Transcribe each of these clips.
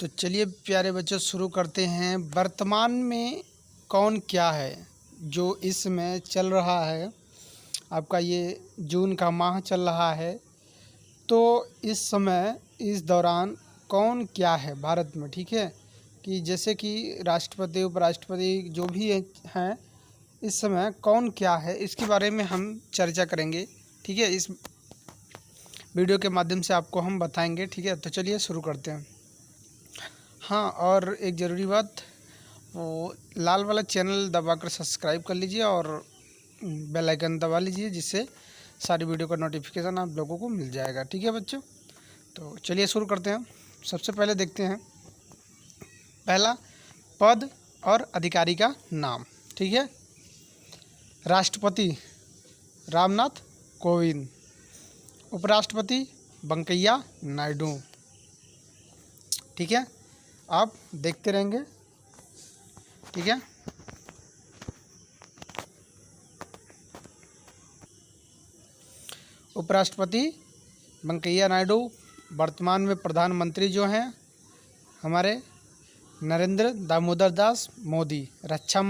तो चलिए प्यारे बच्चों शुरू करते हैं। वर्तमान में कौन क्या है जो इस समय चल रहा है। आपका ये जून का माह चल रहा है, तो इस समय इस दौरान कौन क्या है भारत में, ठीक है। कि जैसे कि राष्ट्रपति उपराष्ट्रपति जो भी हैं, इस समय कौन क्या है इसके बारे में हम चर्चा करेंगे, ठीक है। इस वीडियो के माध्यम से आपको हम बताएंगे, ठीक है। तो चलिए शुरू करते हैं। हाँ, और एक ज़रूरी बात, वो लाल वाला चैनल दबाकर सब्सक्राइब कर लीजिए और बेल आइकन दबा लीजिए, जिससे सारी वीडियो का नोटिफिकेशन आप लोगों को मिल जाएगा, ठीक है बच्चों। तो चलिए शुरू करते हैं। सबसे पहले देखते हैं पहला पद और अधिकारी का नाम, ठीक है। राष्ट्रपति रामनाथ कोविंद, उपराष्ट्रपति वेंकैया नायडू, ठीक है। आप देखते रहेंगे, ठीक है। उपराष्ट्रपति वेंकैया नायडू वर्तमान में प्रधानमंत्री जो हैं हमारे नरेंद्र दामोदर दास मोदी। रक्षा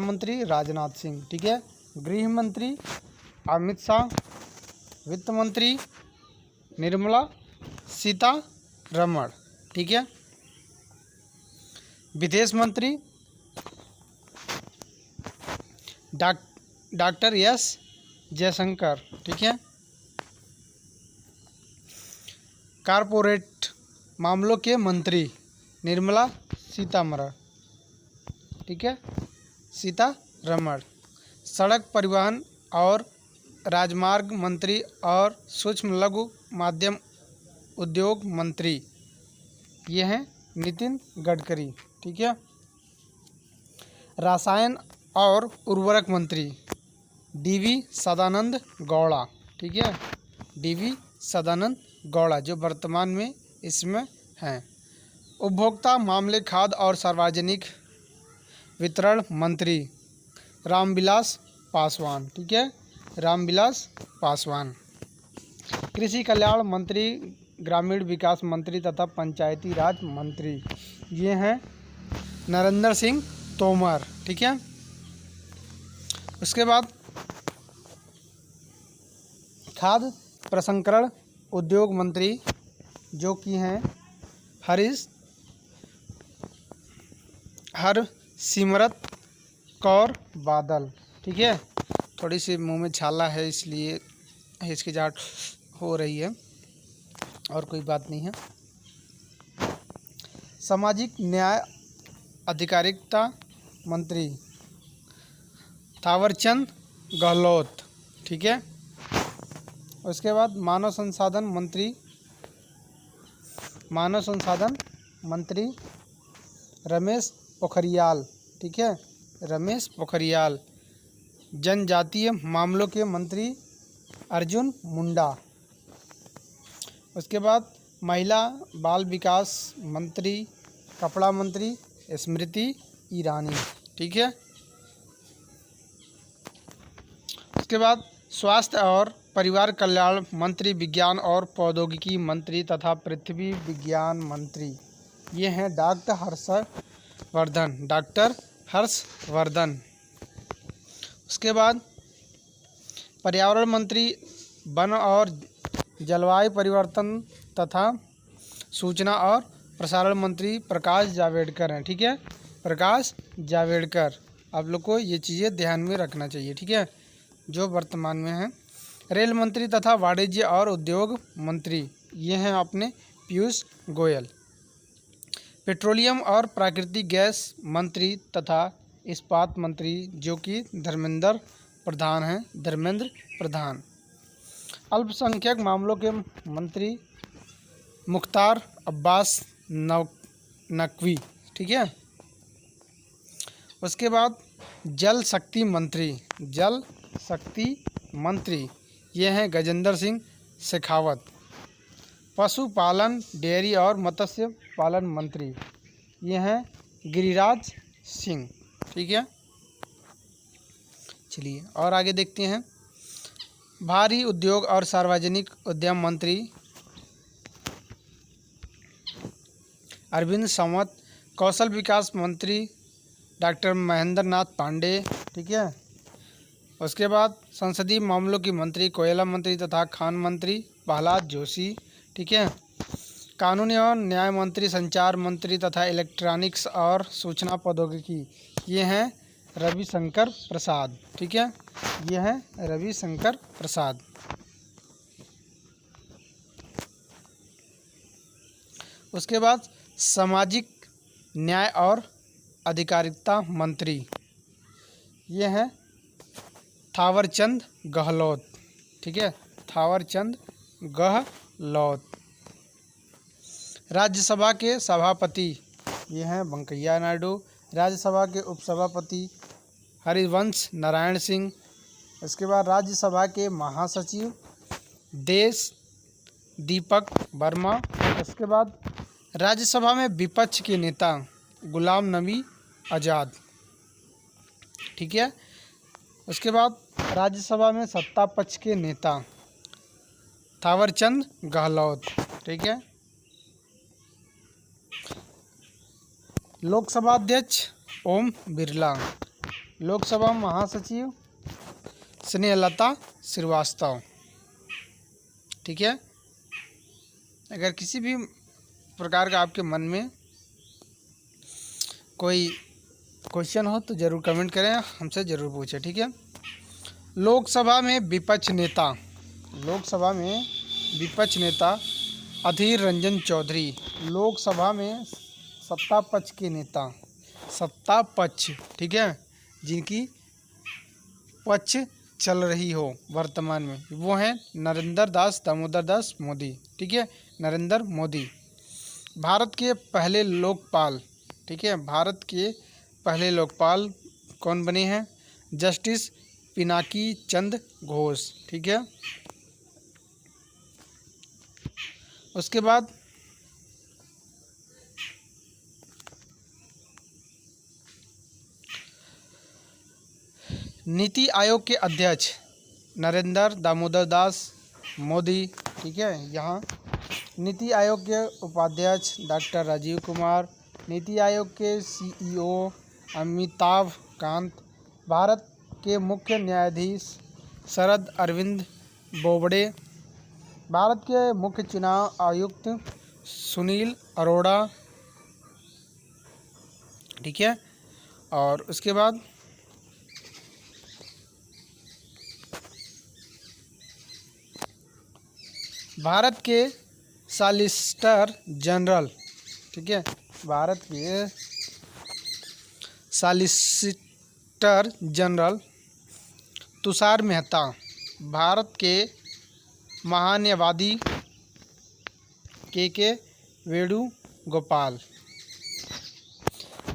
मंत्री राजनाथ सिंह, ठीक है। गृह मंत्री अमित शाह, वित्त मंत्री निर्मला सीतारमण, ठीक है। विदेश मंत्री डॉक्टर एस जयशंकर, ठीक है। कारपोरेट मामलों के मंत्री निर्मला सीतारमण, ठीक है, सीतारमण। सड़क परिवहन और राजमार्ग मंत्री और सूक्ष्म लघु माध्यम उद्योग मंत्री ये हैं नितिन गडकरी, ठीक है। रसायन और उर्वरक मंत्री डीवी सदानंद गौड़ा, ठीक है। डीवी सदानंद गौड़ा जो वर्तमान में इसमें हैं। उपभोक्ता मामले खाद्य और सार्वजनिक वितरण मंत्री रामविलास पासवान, ठीक है, रामविलास पासवान। कृषि कल्याण मंत्री, ग्रामीण विकास मंत्री तथा पंचायती राज मंत्री ये हैं नरेंद्र सिंह तोमर, ठीक है। उसके बाद खाद्य प्रसंस्करण उद्योग मंत्री जो कि हैं हरसिमरत कौर बादल, ठीक है। थोड़ी सी मुंह में छाला है इसलिए हिचकिचाहट हो रही है, और कोई बात नहीं है। सामाजिक न्याय अधिकारिता मंत्री थावरचंद गहलोत, ठीक है। उसके बाद मानव संसाधन मंत्री रमेश पोखरियाल, ठीक है, रमेश पोखरियाल। जनजातीय मामलों के मंत्री अर्जुन मुंडा। उसके बाद महिला बाल विकास मंत्री, कपड़ा मंत्री स्मृति ईरानी, ठीक है। उसके बाद स्वास्थ्य और परिवार कल्याण मंत्री, विज्ञान और प्रौद्योगिकी मंत्री तथा पृथ्वी विज्ञान मंत्री ये हैं डॉक्टर हर्षवर्धन। उसके बाद पर्यावरण मंत्री, वन और जलवायु परिवर्तन तथा सूचना और प्रसारण मंत्री प्रकाश जावड़ेकर हैं, ठीक है, प्रकाश जावड़ेकर। आप लोग को ये चीज़ें ध्यान में रखना चाहिए, ठीक है, जो वर्तमान में हैं। रेल मंत्री तथा वाणिज्य और उद्योग मंत्री ये हैं अपने पीयूष गोयल। पेट्रोलियम और प्राकृतिक गैस मंत्री तथा इस्पात मंत्री जो कि धर्मेंद्र प्रधान। अल्पसंख्यक मामलों के मंत्री मुख्तार अब्बास नकवी, ठीक है। उसके बाद जल शक्ति मंत्री ये हैं गजेंद्र सिंह शेखावत। पशुपालन, डेयरी और मत्स्य पालन मंत्री ये हैं गिरिराज सिंह, ठीक है। चलिए और आगे देखते हैं। भारी उद्योग और सार्वजनिक उद्यम मंत्री अरविंद सावंत। कौशल विकास मंत्री डॉक्टर महेंद्र नाथ पांडे। ठीक है। उसके बाद संसदीय मामलों की मंत्री, कोयला मंत्री तथा खान मंत्री प्रहलाद जोशी। ठीक है। कानून एवं न्याय मंत्री, संचार मंत्री तथा इलेक्ट्रॉनिक्स और सूचना प्रौद्योगिकी, ये हैं रविशंकर प्रसाद। ठीक है, ये हैं रविशंकर प्रसाद। उसके बाद सामाजिक न्याय और अधिकारिता मंत्री, ये हैं थावरचंद गहलोत। ठीक है, थावरचंद गहलोत। राज्यसभा के सभापति, ये हैं वेंकैया नायडू। राज्यसभा के उपसभापति हरिवंश नारायण सिंह। इसके बाद राज्यसभा के महासचिव देश दीपक वर्मा। इसके बाद राज्यसभा में विपक्ष के नेता गुलाम नबी आज़ाद। ठीक है। उसके बाद राज्यसभा में सत्ता पक्ष के नेता थावरचंद गहलोत। ठीक है। लोकसभा अध्यक्ष ओम बिरला। लोकसभा महासचिव स्नेहलता श्रीवास्तव। ठीक है। अगर किसी भी प्रकार का आपके मन में कोई क्वेश्चन हो तो ज़रूर कमेंट करें, हमसे ज़रूर पूछें। ठीक है। लोकसभा में विपक्ष नेता, लोकसभा में विपक्ष नेता अधीर रंजन चौधरी। लोकसभा में सत्ता पक्ष के नेता, सत्ता पक्ष, ठीक है, जिनकी पक्ष चल रही हो वर्तमान में, वो हैं नरेंद्र दास दामोदर दास मोदी। ठीक है, नरेंद्र मोदी। भारत के पहले लोकपाल, ठीक है, भारत के पहले लोकपाल कौन बने हैं? जस्टिस पिनाकी चंद्र घोष। ठीक है। उसके बाद नीति आयोग के अध्यक्ष नरेंद्र दामोदर दास मोदी। ठीक है। यहाँ नीति आयोग के उपाध्यक्ष डॉक्टर राजीव कुमार। नीति आयोग के सीईओ अमिताभ कांत। भारत के मुख्य न्यायाधीश शरद अरविंद बोबड़े। भारत के मुख्य चुनाव आयुक्त सुनील अरोड़ा। ठीक है। और उसके बाद भारत के सॉलिसिटर जनरल, ठीक है, भारत के सॉलिसिटर जनरल तुषार मेहता। भारत के महान्यायवादी के वेणुगोपाल।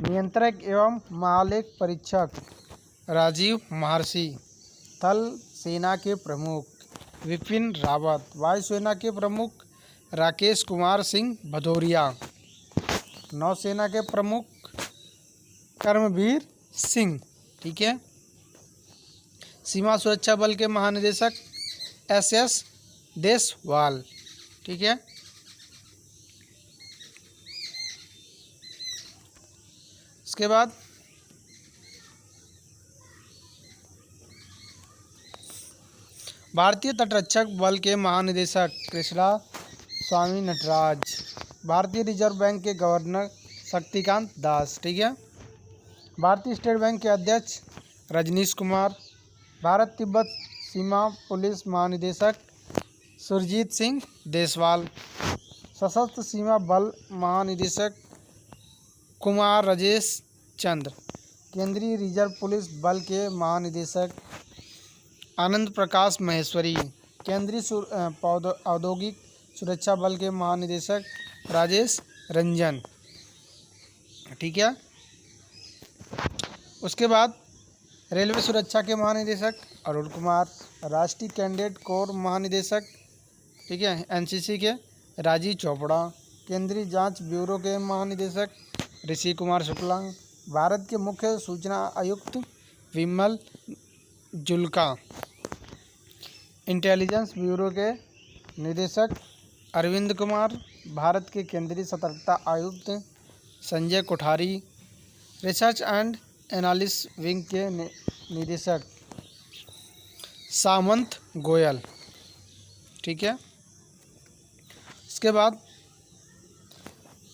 नियंत्रक एवं महालेख परीक्षक राजीव महर्षि। थल सेना के प्रमुख विपिन रावत। वायुसेना के प्रमुख राकेश कुमार सिंह भदौरिया। नौसेना के प्रमुख कर्मवीर सिंह। ठीक है। सीमा सुरक्षा बल के महानिदेशक SS देसवाल। ठीक है। इसके बाद भारतीय तटरक्षक बल के महानिदेशक कृष्णा स्वामी नटराज। भारतीय रिजर्व बैंक के गवर्नर शक्तिकांत दास। ठीक है। भारतीय स्टेट बैंक के अध्यक्ष रजनीश कुमार। भारत तिब्बत सीमा पुलिस महानिदेशक सुरजीत सिंह देसवाल। सशस्त्र सीमा बल महानिदेशक कुमार राजेश चंद्र। केंद्रीय रिजर्व पुलिस बल के महानिदेशक आनंद प्रकाश महेश्वरी। केंद्रीय औद्योगिक सुरक्षा बल के महानिदेशक राजेश रंजन। ठीक है। उसके बाद रेलवे सुरक्षा के महानिदेशक अरुण कुमार। राष्ट्रीय कैडेट कोर महानिदेशक, ठीक है, NCC के राजीव चोपड़ा। केंद्रीय जांच ब्यूरो के महानिदेशक ऋषि कुमार शुक्ला। भारत के मुख्य सूचना आयुक्त विमल जुल्का। इंटेलिजेंस ब्यूरो के निदेशक अरविंद कुमार। भारत के केंद्रीय सतर्कता आयुक्त Sanjay Kothari, research and analysis wing के निदेशक सामंत गोयल। ठीक है। इसके बाद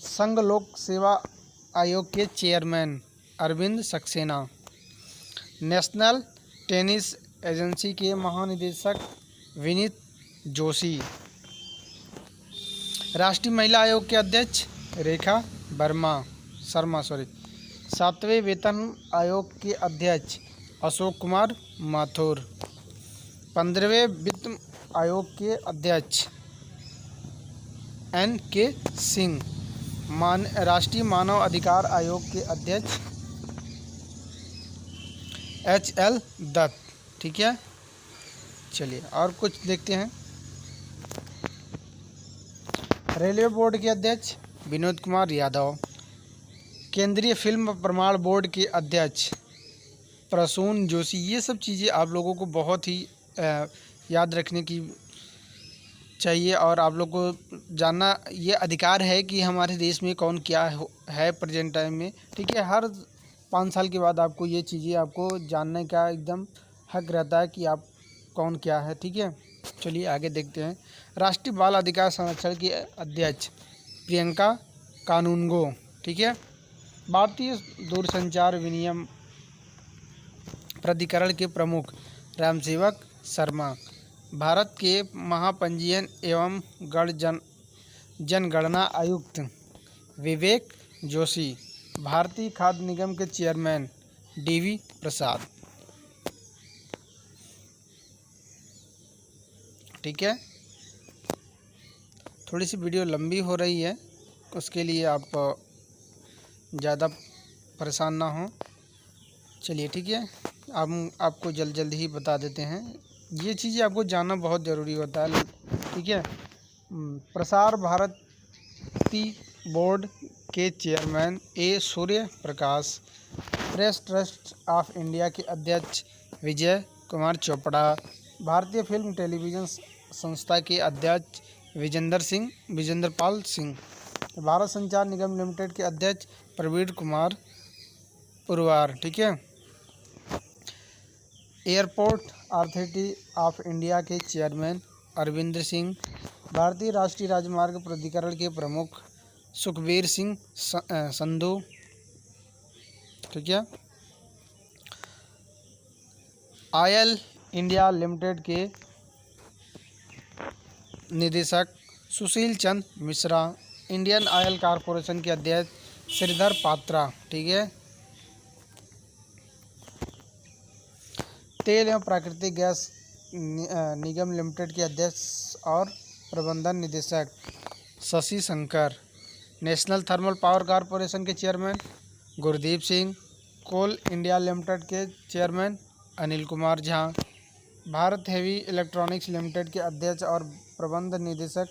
संघ लोक सेवा आयोग के chairman Arvind Saxena, national tennis agency के महानिदेशक विनीत जोशी, राष्ट्रीय महिला आयोग के अध्यक्ष रेखा शर्मा, 7वें वेतन आयोग के अध्यक्ष अशोक कुमार माथुर, 15वें वित्त आयोग के अध्यक्ष NK सिंह, राष्ट्रीय मानव अधिकार आयोग के अध्यक्ष HL दत्त। ठीक है। चलिए और कुछ देखते हैं। रेलवे बोर्ड के अध्यक्ष विनोद कुमार यादव, केंद्रीय फिल्म प्रमाण बोर्ड के अध्यक्ष प्रसून जोशी। ये सब चीज़ें आप लोगों को बहुत ही याद रखने की चाहिए और आप लोग को जानना ये अधिकार है कि हमारे देश में कौन क्या है प्रेजेंट टाइम में। ठीक है। हर 5 साल के बाद आपको ये चीज़ें आपको जानने का एकदम हक रहता है कि आप कौन क्या है। ठीक है। चलिए आगे देखते हैं। राष्ट्रीय बाल अधिकार संरक्षण की अध्यक्ष प्रियंका कानूनगो। ठीक है। भारतीय दूरसंचार विनियम प्राधिकरण के प्रमुख रामसेवक शर्मा, भारत के महापंजीयन एवं जनगणना आयुक्त विवेक जोशी, भारतीय खाद्य निगम के चेयरमैन DV प्रसाद। ठीक है। थोड़ी सी वीडियो लंबी हो रही है, उसके लिए आप ज़्यादा परेशान ना हो। चलिए ठीक है। हम आपको जल्द ही बता देते हैं। ये चीज़ें आपको जानना बहुत ज़रूरी होता है। ठीक है। प्रसार भारती बोर्ड के chairman A Surya Prakash, press trust of India के अध्यक्ष विजय कुमार चोपड़ा, भारतीय फिल्म टेलीविज़न संस्था के अध्यक्ष विजेंद्र पाल सिंह, भारत संचार निगम लिमिटेड के अध्यक्ष प्रवीण कुमार पुरवार। ठीक है। एयरपोर्ट अथॉरिटी ऑफ इंडिया के चेयरमैन अरविंदर सिंह, भारतीय राष्ट्रीय राजमार्ग प्राधिकरण के प्रमुख सुखबीर सिंह संधू। ठीक है। ऑयल इंडिया लिमिटेड के निदेशक Sushil Chandra Mishra, Indian oil corporation के अध्यक्ष श्रीधर पात्रा। ठीक है। तेल एवं प्राकृतिक गैस निगम लिमिटेड के अध्यक्ष और प्रबंधन निदेशक Shashi Shankar, national thermal power corporation के चेयरमैन गुरदीप सिंह, कोल इंडिया लिमिटेड के chairman Anil Kumar Jha, Bharat heavy electronics limited के अध्यक्ष और प्रबंध निदेशक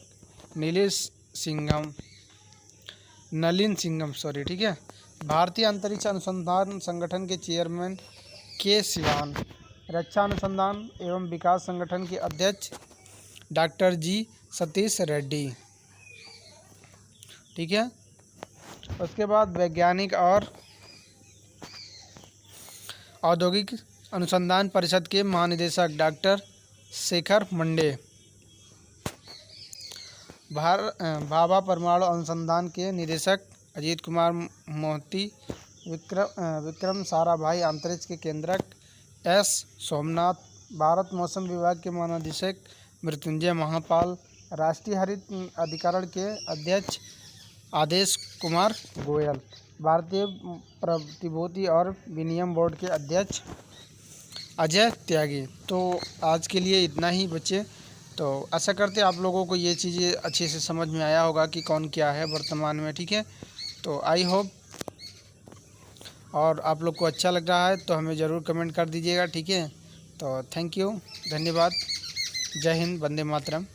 नलिन सिंघम। ठीक है। भारतीय अंतरिक्ष अनुसंधान संगठन के चेयरमैन के सिवान, रक्षा अनुसंधान एवं विकास संगठन के अध्यक्ष डॉक्टर G सतीश रेड्डी। ठीक है। उसके बाद वैज्ञानिक और औद्योगिक अनुसंधान परिषद के महानिदेशक डॉक्टर शेखर मंडे, भाभा परमाणु अनुसंधान के निदेशक अजीत कुमार मोहती, विक्रम साराभाई अंतरिक्ष के केंद्रक S सोमनाथ, भारत मौसम विभाग के महानिदेशक मृत्युंजय महापाल, राष्ट्रीय हरित अधिकरण के अध्यक्ष आदेश कुमार गोयल, भारतीय प्रतिभूति और विनिमय बोर्ड के अध्यक्ष अजय त्यागी। तो आज के लिए इतना ही बच्चे। तो आशा करते आप लोगों को ये चीज़ें अच्छे से समझ में आया होगा कि कौन क्या है वर्तमान में। ठीक है। तो आई होप और आप लोग को अच्छा लग रहा है तो हमें ज़रूर कमेंट कर दीजिएगा। ठीक है। तो थैंक यू, धन्यवाद, जय हिंद, वंदे मातरम।